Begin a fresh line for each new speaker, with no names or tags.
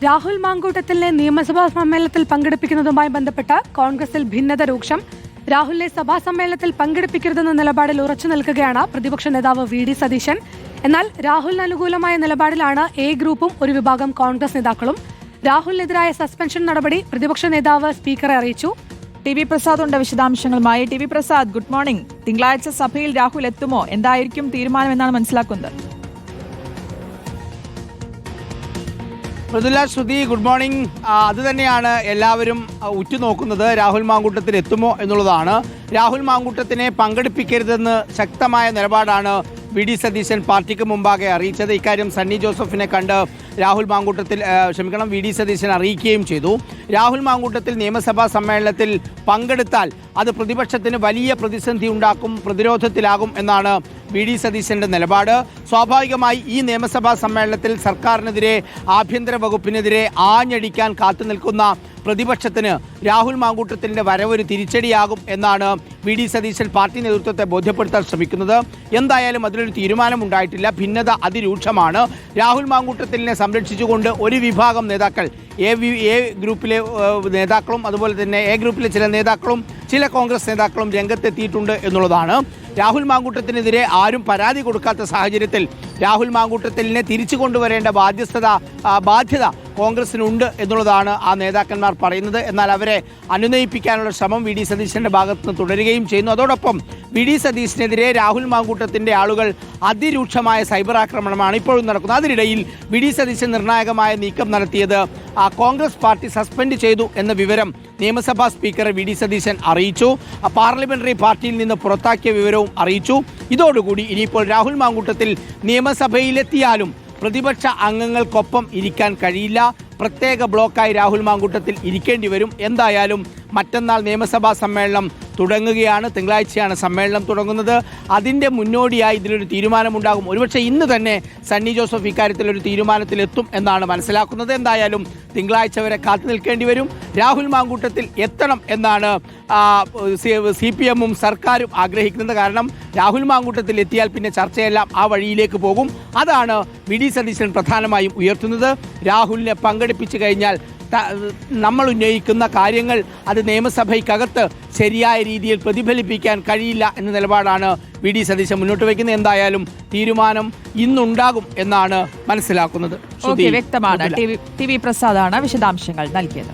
രാഹുൽ മാങ്കൂട്ടത്തിലിനെ നിയമസഭാ സമ്മേളനത്തിൽ പങ്കെടുപ്പിക്കുന്നതുമായി ബന്ധപ്പെട്ട് കോൺഗ്രസിൽ ഭിന്നത രൂക്ഷം. രാഹുലിനെ സഭാ സമ്മേളനത്തിൽ പങ്കെടുപ്പിക്കരുതെന്ന നിലപാടിൽ ഉറച്ചു നിൽക്കുകയാണ് പ്രതിപക്ഷ നേതാവ് വി.ഡി. സതീശൻ. എന്നാൽ രാഹുലിന് അനുകൂലമായ നിലപാടിലാണ് എ ഗ്രൂപ്പും ഒരു വിഭാഗം കോൺഗ്രസ് നേതാക്കളും. രാഹുലിനെതിരായ സസ്പെൻഷൻ നടപടി പ്രതിപക്ഷ നേതാവ് സ്പീക്കറെ അറിയിച്ചു.
ടി വി പ്രസാദ് ഉണ്ട് വിശദാംശങ്ങളുമായി. T V Prasad, good morning. തിങ്കളാഴ്ച സഭയിൽ രാഹുൽ എത്തുമോ? എന്തായിരിക്കും തീരുമാനം എന്നാണ് മനസ്സിലാക്കുന്നത്?
Mridula, Shruti, good morning. അത് തന്നെയാണ് എല്ലാവരും ഉറ്റുനോക്കുന്നത്. രാഹുൽ മാങ്കൂട്ടത്തിൽ എത്തുമോ എന്നുള്ളതാണ്. രാഹുൽ മാങ്കൂട്ടത്തിനെ പങ്കെടുപ്പിക്കരുതെന്ന് ശക്തമായ നിലപാടാണ് വി.ഡി. സതീശൻ പാർട്ടിക്ക് മുമ്പാകെ അറിയിച്ചത്. ഇക്കാര്യം സണ്ണി ജോസഫിനെ കണ്ട് വി.ഡി. സതീശൻ അറിയിക്കുകയും ചെയ്തു. രാഹുൽ മാങ്കൂട്ടത്തിൽ നിയമസഭാ സമ്മേളനത്തിൽ പങ്കെടുത്താൽ അത് പ്രതിപക്ഷത്തിന് വലിയ പ്രതിസന്ധി ഉണ്ടാക്കും, പ്രതിരോധത്തിലാകും എന്നാണ് വി.ഡി. സതീശൻ്റെ നിലപാട്. സ്വാഭാവികമായി ഈ നിയമസഭാ സമ്മേളനത്തിൽ സർക്കാരിനെതിരെ, ആഭ്യന്തര വകുപ്പിനെതിരെ ആഞ്ഞടിക്കാൻ കാത്തു നിൽക്കുന്ന പ്രതിപക്ഷത്തിന് രാഹുൽ മാങ്കൂട്ടത്തിൻ്റെ വരവൊരു തിരിച്ചടിയാകും എന്നാണ് വി.ഡി. സതീശൻ പാർട്ടി നേതൃത്വത്തെ ബോധ്യപ്പെടുത്താൻ ശ്രമിക്കുന്നത്. എന്തായാലും അതിലൊരു തീരുമാനമുണ്ടായിട്ടില്ല. ഭിന്നത അതിരൂക്ഷമാണ്. രാഹുൽ മാങ്കൂട്ടത്തിലിനെ സംരക്ഷിച്ചുകൊണ്ട് ഒരു വിഭാഗം നേതാക്കൾ, എ ഗ്രൂപ്പിലെ നേതാക്കളും അതുപോലെ തന്നെ എ ഗ്രൂപ്പിലെ ചില നേതാക്കളും ചില കോൺഗ്രസ് നേതാക്കളും രംഗത്തെത്തിയിട്ടുണ്ട് എന്നുള്ളതാണ്. രാഹുൽ മാങ്കൂട്ടത്തിനെതിരെ ആരും പരാതി കൊടുക്കാത്ത സാഹചര്യത്തിൽ രാഹുൽ മാങ്കൂട്ടത്തിലിനെ തിരിച്ചു കൊണ്ടുവരേണ്ട ബാധ്യത കോൺഗ്രസിനുണ്ട് എന്നുള്ളതാണ് ആ നേതാക്കന്മാർ പറയുന്നത്. എന്നാൽ അവരെ അനുനയിപ്പിക്കാനുള്ള ശ്രമം വി.ഡി. സതീശൻ്റെ ഭാഗത്തുനിന്ന് തുടരുകയും ചെയ്യുന്നു. അതോടൊപ്പം വി.ഡി. സതീശനെതിരെ രാഹുൽ മാങ്കൂട്ടത്തിൻ്റെ ആളുകൾ അതിരൂക്ഷമായ സൈബർ ആക്രമണമാണ് ഇപ്പോഴും നടക്കുന്നത്. അതിനിടയിൽ വി.ഡി. സതീശൻ നിർണായകമായ നീക്കം നടത്തിയത് കോൺഗ്രസ് പാർട്ടി സസ്പെൻഡ് ചെയ്തു എന്ന വിവരം നിയമസഭാ സ്പീക്കറെ വി.ഡി. സതീശൻ അറിയിച്ചു. പാർലമെന്ററി പാർട്ടിയിൽ നിന്ന് പുറത്താക്കിയ വിവരവും അറിയിച്ചു. ഇതോടുകൂടി ഇനിയിപ്പോൾ രാഹുൽ മാങ്കൂട്ടത്തിൽ നിയമസഭയിലെത്തിയാലും പ്രതിപക്ഷ അംഗങ്ങൾക്കൊപ്പം ഇരിക്കാൻ കഴിയില്ല. പ്രത്യേക ബ്ലോക്കായി രാഹുൽ മാങ്കൂട്ടത്തിൽ ഇരിക്കേണ്ടി വരും. എന്തായാലും മറ്റന്നാൾ നിയമസഭാ സമ്മേളനം തുടങ്ങുകയാണ്. തിങ്കളാഴ്ചയാണ് സമ്മേളനം തുടങ്ങുന്നത്. അതിൻ്റെ മുന്നോടിയായി ഇതിലൊരു തീരുമാനമുണ്ടാകും. ഒരുപക്ഷെ ഇന്ന് തന്നെ സണ്ണി ജോസഫ് ഇക്കാര്യത്തിലൊരു തീരുമാനത്തിലെത്തും എന്നാണ് മനസ്സിലാക്കുന്നത്. എന്തായാലും തിങ്കളാഴ്ച വരെ കാത്തു നിൽക്കേണ്ടി വരും. രാഹുൽ മാങ്കൂട്ടത്തിൽ എത്തണം എന്നാണ് CPM-ഉം സർക്കാരും ആഗ്രഹിക്കുന്നത്. കാരണം രാഹുൽ മാങ്കൂട്ടത്തിൽ എത്തിയാൽ പിന്നെ ചർച്ചയെല്ലാം ആ വഴിയിലേക്ക് പോകും. അതാണ് വി.ഡി. സതീശൻ പ്രധാനമായും ഉയർത്തുന്നത്. രാഹുലിനെ പങ്കെടുപ്പിച്ചു കഴിഞ്ഞാൽ നമ്മൾ ഉന്നയിക്കുന്ന കാര്യങ്ങൾ അത് നിയമസഭയ്ക്കകത്ത് ശരിയായ രീതിയിൽ പ്രതിഫലിപ്പിക്കാൻ കഴിയില്ല എന്ന നിലപാടാണ് വി.ഡി. സതീശൻ മുന്നോട്ട് വയ്ക്കുന്നത്. എന്തായാലും തീരുമാനം ഇന്നുണ്ടാകും എന്നാണ് മനസ്സിലാക്കുന്നത്.
വ്യക്തമാണ്. ടി വി പ്രസാദാണ് വിശദാംശങ്ങൾ നൽകിയത്.